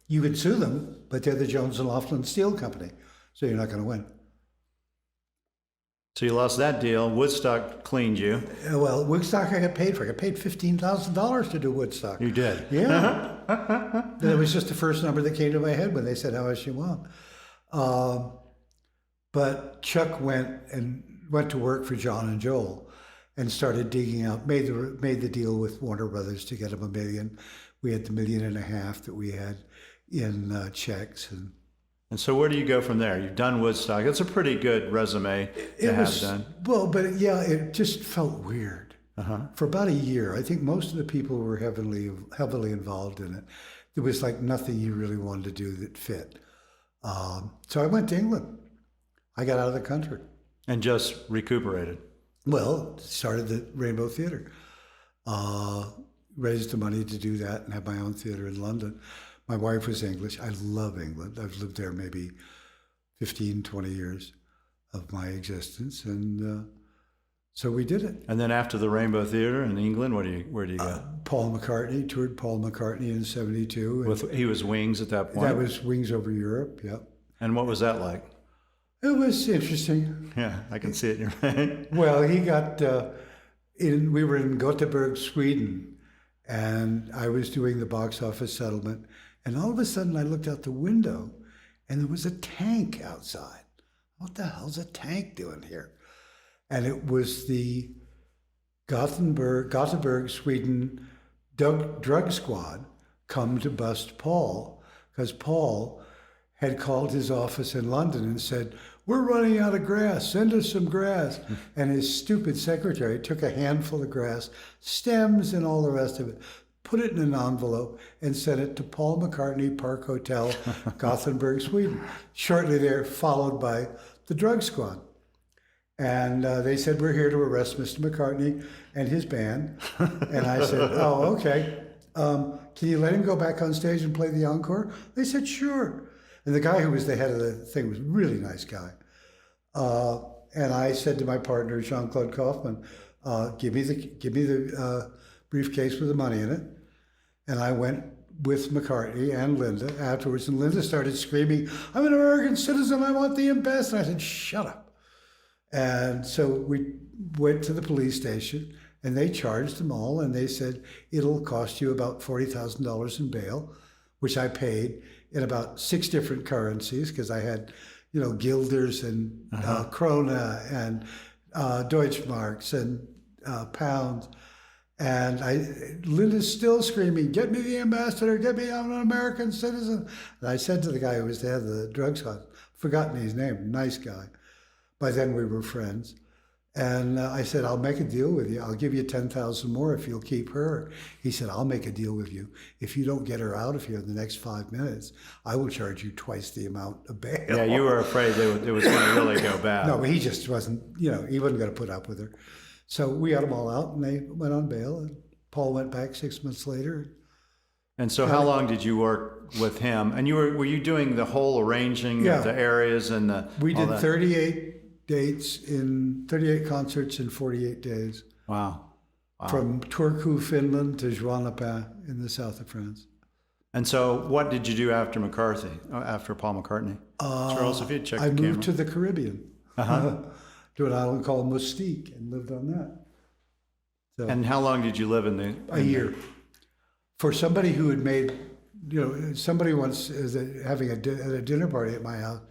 you could sue them, but they're the Jones and Laughlin Steel Company, so you're not going to win. So you lost that deal. Woodstock cleaned you. Well, Woodstock I got paid for. I got paid $15,000 to do Woodstock. You did? Yeah. That was just the first number that came to my head when they said, how much you want? But Chuck went to work for John and Joel and started digging out, made the deal with Warner Brothers to get him $1 million. We had the $1.5 million that we had in checks. And so where do you go from there? You've done Woodstock. It's a pretty good resume to have done. Well, but yeah, it just felt weird. For about a year. I think most of the people were heavily involved in it. There was like nothing you really wanted to do that fit. So I went to England. I got out of the country. And just recuperated. Well, started the Rainbow Theatre. Raised the money to do that and have my own theatre in London. My wife was English. I love England. I've lived there maybe 15, 20 years of my existence. And so we did it. And then after the Rainbow Theatre in England, where do you go? Paul McCartney, toured Paul McCartney in 72. He was Wings at that point? That was Wings over Europe, yep. And what was that like? It was interesting. Yeah, I can see it in your face. Well, he got, we were in Gothenburg, Sweden, and I was doing the box office settlement. And all of a sudden I looked out the window and there was a tank outside. What the hell's a tank doing here? And it was the Gothenburg, Sweden drug squad come to bust Paul, because Paul had called his office in London and said, we're running out of grass, send us some grass. And his stupid secretary took a handful of grass, stems and all the rest of it, put it in an envelope and sent it to Paul McCartney Park Hotel, Gothenburg, Sweden. Shortly there, followed by the drug squad. And they said, we're here to arrest Mr. McCartney and his band. And I said, oh, okay. Can you let him go back on stage and play the encore? They said, sure. And the guy who was the head of the thing was a really nice guy. And I said to my partner, Jean-Claude Kaufman, give me the briefcase with the money in it. And I went with McCartney and Linda afterwards. And Linda started screaming, I'm an American citizen, I want the ambassador. I said, shut up. And so we went to the police station and they charged them all. And they said, it'll cost you about $40,000 in bail, which I paid in about 6 different currencies, because I had, guilders and krona and Deutschmarks and pounds. And Linda's still screaming, get me the ambassador, I'm an American citizen. And I said to the guy who was the head of the drug squad, forgotten his name, nice guy. By then we were friends. And I said, I'll make a deal with you. I'll give you 10,000 more if you'll keep her. He said, I'll make a deal with you. If you don't get her out of here in the next 5 minutes, I will charge you twice the amount of bail. Yeah, you were afraid it was going to really go bad. No, but he just wasn't, he wasn't going to put up with her. So we got them all out and they went on bail. And Paul went back 6 months later. And so how long did you work with him? And were you doing the whole arranging of the areas and the... We did 38 dates in 38 concerts in 48 days. Wow. From Turku, Finland to Juan-les-Pins in the south of France. And so what did you do after Paul McCartney? Charles, if you'd check I the moved camera. to the Caribbean, to an island called Mustique, and lived on that. So, and how long did you live in the... A year. For somebody who had made, somebody once having a dinner party at my house,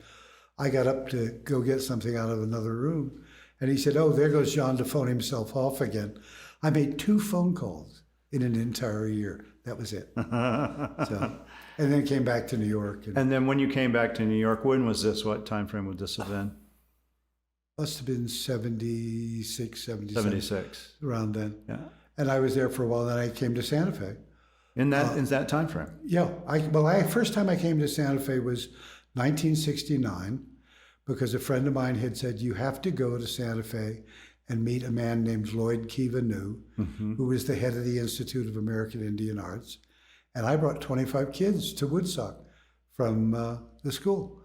I got up to go get something out of another room. And he said, oh, there goes John to phone himself off again. I made 2 phone calls in an entire year. That was it. So, and then came back to New York. And then when you came back to New York, when was this? What time frame would this have been? Must have been 76, 77. 76. Around then. Yeah. And I was there for a while, then I came to Santa Fe. In that time frame? Yeah. First time I came to Santa Fe was 1969, because a friend of mine had said, you have to go to Santa Fe and meet a man named Lloyd Kiva-New, who was the head of the Institute of American Indian Arts. And I brought 25 kids to Woodstock from the school.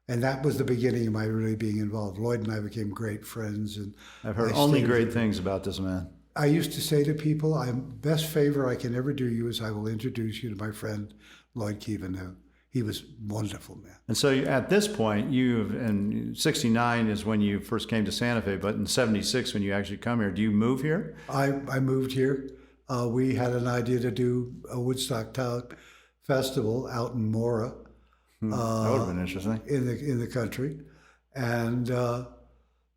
And that was the beginning of my really being involved. Lloyd and I became great friends. And I've heard only great things about this man. I used to say to people, best favor I can ever do you is I will introduce you to my friend, Lloyd Kiva-New. He was wonderful, man. And so at this point, in 69 is when you first came to Santa Fe, but in 76 when you actually come here, do you move here? I moved here. We had an idea to do a Woodstock Town Festival out in Mora. That would have been interesting. In the country. And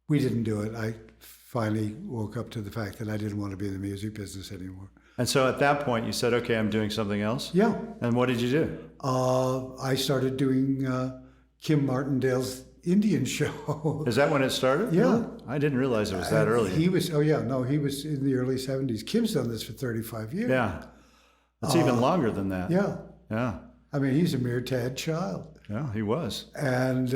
we didn't do it. I finally woke up to the fact that I didn't want to be in the music business anymore. And so at that point you said, okay, I'm doing something else? Yeah. And what did you do? I started doing Kim Martindale's Indian show. Is that when it started? Yeah. Really? I didn't realize it was that early. He was in the early 70s. Kim's done this for 35 years. Yeah. It's even longer than that. Yeah. Yeah. I mean, he's a mere tad child. Yeah, he was. And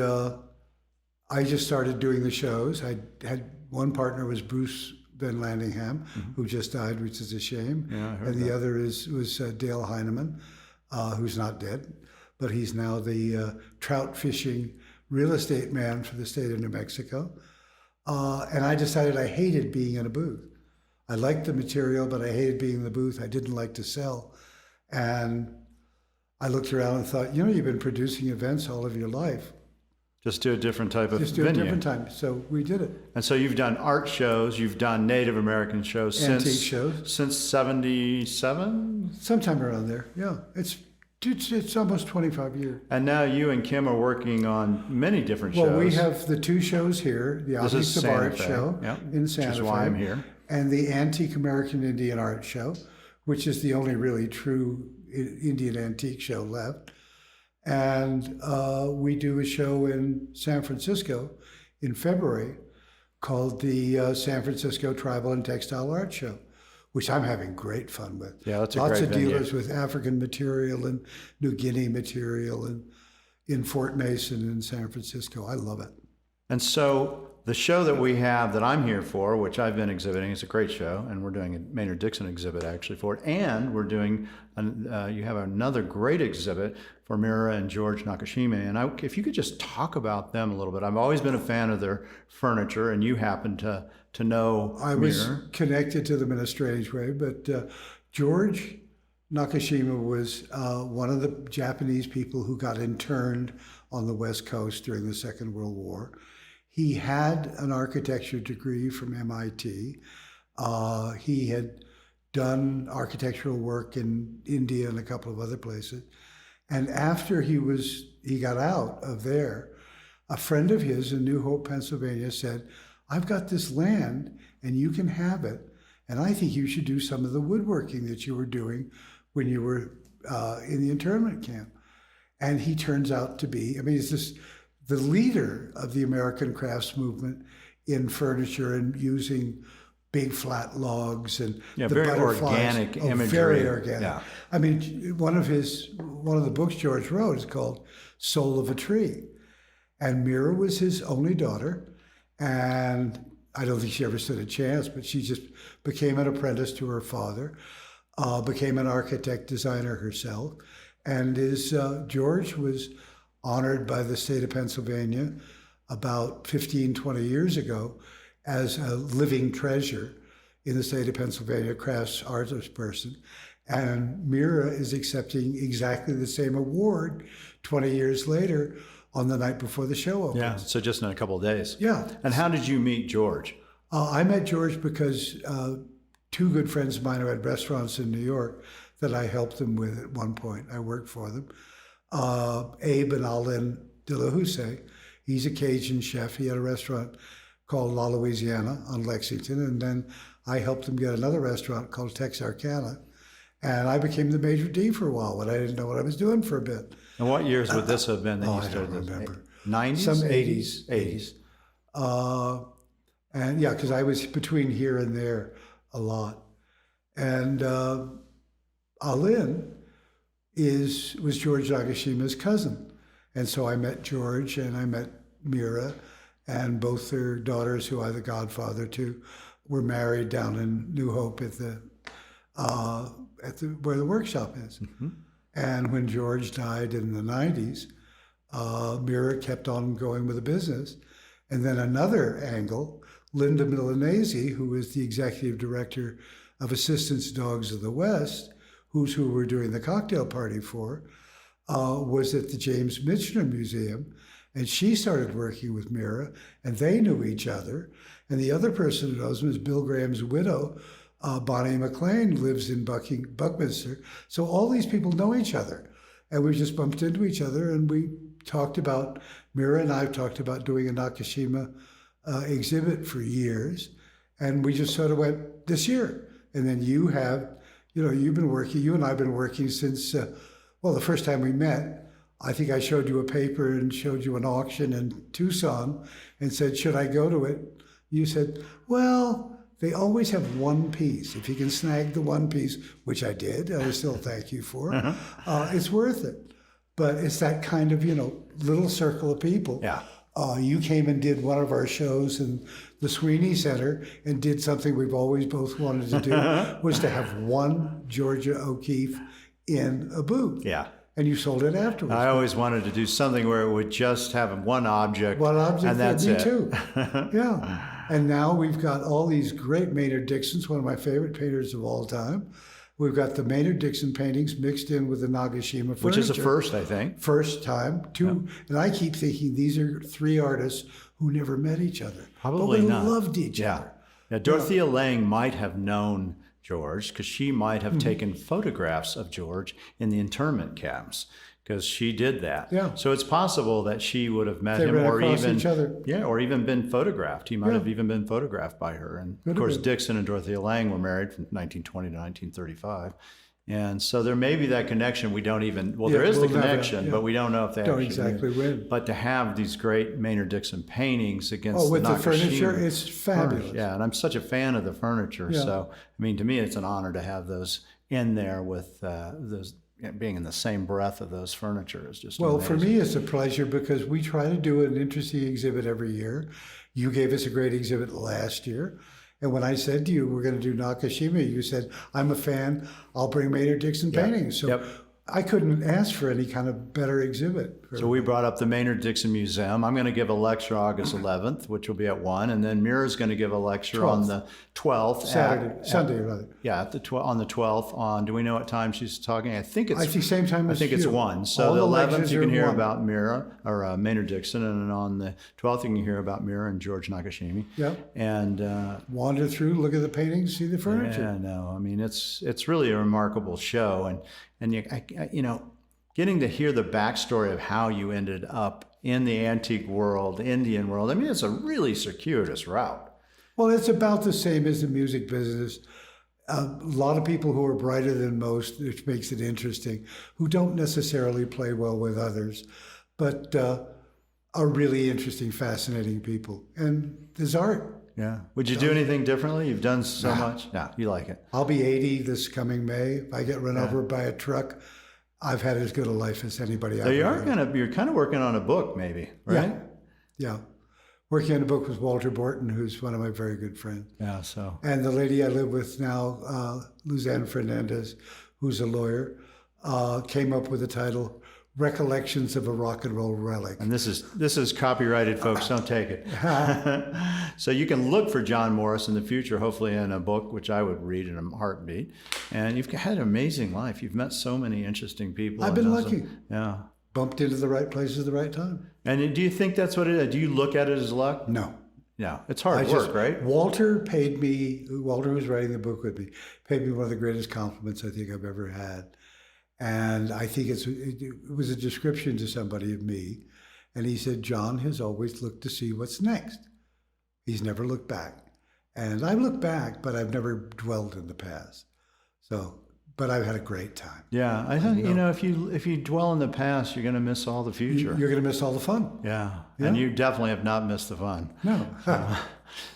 I just started doing the shows. I had one partner was Bruce Van Landingham, who just died, which is a shame. Yeah, I heard and the that. other was Dale Heineman, who's not dead, but he's now the trout fishing real estate man for the state of New Mexico. And I decided I hated being in a booth. I liked the material, but I hated being in the booth. I didn't like to sell. And I looked around and thought, you've been producing events all of your life. Just do a different type of Just do venue. a different time. So we did it. And so you've done art shows, you've done Native American shows Antique shows. Since 77? Sometime around there, yeah. It's almost 25 years. And now you and Kim are working on many different shows. Well, we have the two shows here, the This is Objects of Santa Art Fe. show Yep. in Santa Fe. Which is why I'm here. And the Antique American Indian Art show, which is the only really true Indian antique show left. And we do a show in San Francisco in February called the San Francisco Tribal and Textile Art Show, which I'm having great fun with. Yeah, that's a Lots great of venue. dealers with African material and New Guinea material and in Fort Mason in San Francisco. I love it. And so the show that we have that I'm here for, which I've been exhibiting, it's a great show, and we're doing a Maynard-Dixon exhibit actually for it, and we're doing, you have another great exhibit for Mira and George Nakashima, and if you could just talk about them a little bit. I've always been a fan of their furniture, and you happen to know I was connected to them in a strange way, but George Nakashima was one of the Japanese people who got interned on the West Coast during the Second World War. He had an architecture degree from MIT. He had done architectural work in India and a couple of other places. And after he got out of there, a friend of his in New Hope, Pennsylvania said, I've got this land and you can have it. And I think you should do some of the woodworking that you were doing when you were in the internment camp. And he turns out to be, he's the leader of the American crafts movement in furniture and using big flat logs and the very organic imagery. Very organic. Yeah. One of the books George wrote is called Soul of a Tree. And Mira was his only daughter. And I don't think she ever stood a chance, but she just became an apprentice to her father, became an architect designer herself. And George was honored by the state of Pennsylvania about 15, 20 years ago as a living treasure in the state of Pennsylvania, crafts artist person. And Mira is accepting exactly the same award 20 years later on the night before the show opens. Yeah, so just in a couple of days. Yeah. And how did you meet George? I met George because two good friends of mine who had restaurants in New York that I helped them with at one point. I worked for them. Abe and Alain de la Houssaye. He's a Cajun chef. He had a restaurant called La Louisiana on Lexington. And then I helped him get another restaurant called Texarkana. And I became the Major D for a while, but I didn't know what I was doing for a bit. And what years would this have been that you I started don't this? remember. 90s? Some 80s? 80s. And yeah, because I was between here and there a lot. And Alin was George Nagashima's cousin. And so I met George and I met Mira, and both their daughters, who I'm the godfather to, were married down in New Hope at the where the workshop is. Mm-hmm. And when George died in the 90s, Mira kept on going with the business. And then another angle, Linda Milanese, who is the executive director of Assistance Dogs of the West, who we're doing the cocktail party for, was at the James Michener Museum. And she started working with Mira, and they knew each other. And the other person who knows him is Bill Graham's widow, Bonnie McLean, lives in Buckminster. So all these people know each other. And we just bumped into each other, and we talked about, Mira and I have talked about doing a Nakashima exhibit for years. And we just sort of went this year. And then you and I have been working since, the first time we met. I think I showed you a paper and showed you an auction in Tucson and said, should I go to it? You said, well, they always have one piece. If you can snag the one piece, which I did, I still thank you for, it's worth it. But it's that kind of, little circle of people. Yeah. You came and did one of our shows in the Sweeney Center and did something we've always both wanted to do, was to have one Georgia O'Keeffe in a booth. Yeah. And you sold it afterwards. I always wanted to do something where it would just have one object. One object, and that's me it. too. Yeah. And now we've got all these great Maynard Dixons, one of my favorite painters of all time. We've got the Maynard Dixon paintings mixed in with the Nagashima furniture. Which is a first, I think. First time. Two. Yeah. And I keep thinking these are three artists who never met each other. Probably but we not. Loved each other. Yeah, Dorothea Lange might have known George because she might have taken photographs of George in the internment camps, because she did that. Yeah. So it's possible that she would have met him, ran or across even each other. Yeah, or even been photographed. He might have even been photographed by her. And of course, Dixon and Dorothea Lange were married from 1920 to 1935. And so there may be that connection. We don't even, there is the connection, but we don't know if they don't actually exactly win. But to have these great Maynard Dixon paintings against with the Nakashima furniture, it's fabulous. Yeah, and I'm such a fan of the furniture. Yeah. So, I mean, to me, it's an honor to have those in there with those being in the same breath of those furniture is just amazing. For me, it's a pleasure because we try to do an interesting exhibit every year. You gave us a great exhibit last year. And when I said to you, we're going to do Nakashima, you said, I'm a fan, I'll bring Maynard Dixon paintings. So I couldn't ask for any kind of better exhibit. So we brought up the Maynard Dixon Museum. I'm going to give a lecture August 11th, which will be at 1. And then Mira's going to give a lecture on the 12th. Sunday, rather. Yeah, on the 12th. On, do we know what time she's talking? I think it's same time as I think you. it's 1. So all the the 11th you can hear 1. about Mira, or Maynard Dixon. And then on the 12th you can hear about Mira and George Nakashima. Yeah. And wander through, look at the paintings, see the furniture. Yeah, no, I mean, it's really a remarkable show. And getting to hear the backstory of how you ended up in the antique world, Indian world, I mean, it's a really circuitous route. Well, it's about the same as the music business. A lot of people who are brighter than most, which makes it interesting, who don't necessarily play well with others, but are really interesting, fascinating people. And there's art. Yeah. Would you do anything differently? You've done so much. No, you like it. I'll be 80 this coming May. If I get run over by a truck, I've had as good a life as anybody else. So you're kind of working on a book, maybe, right? Yeah. Working on a book with Walter Borton, who's one of my very good friends. Yeah. So. And the lady I live with now, Luzanne Fernandez, who's a lawyer, came up with the title Recollections of a Rock and Roll Relic. And this is copyrighted, folks. Don't take it. So you can look for John Morris in the future, hopefully in a book, which I would read in a heartbeat. And you've had an amazing life. You've met so many interesting people. I've been lucky. Yeah. Bumped into the right places at the right time. And do you think that's what it is? Do you look at it as luck? No. Yeah. It's hard work, right? Walter, who's writing the book with me, paid me one of the greatest compliments I think I've ever had. And I think it was a description to somebody of me. And he said, John has always looked to see what's next. He's never looked back. And I've looked back, but I've never dwelled in the past. So but I've had a great time. Yeah, I think if you dwell in the past, you're going to miss all the future. You're going to miss all the fun. Yeah, and you definitely have not missed the fun. No.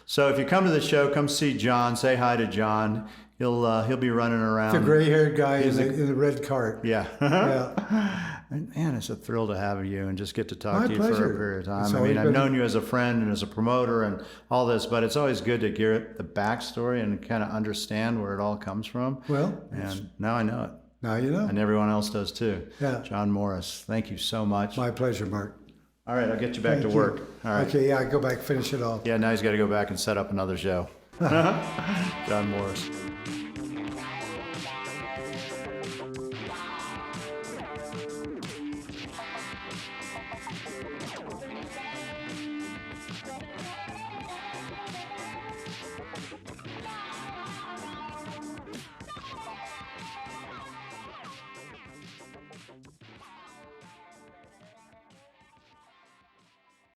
So if you come to the show, come see John. Say hi to John. He'll be running around. The gray-haired guy in the red cart. Yeah. Yeah. And man, it's a thrill to have you and just get to talk My to you pleasure. for a period of time. It's I mean, always I've been- known you as a friend and as a promoter and all this, but it's always good to hear the backstory and kind of understand where it all comes from. Well, And now I know it. now you know. And everyone else does too. Yeah. John Morris, thank you so much. My pleasure, Mark. All right, I'll get you back to Thank you. work. All right. Okay, yeah, go back, finish it off. Yeah, now he's got to go back and set up another show. John Morris.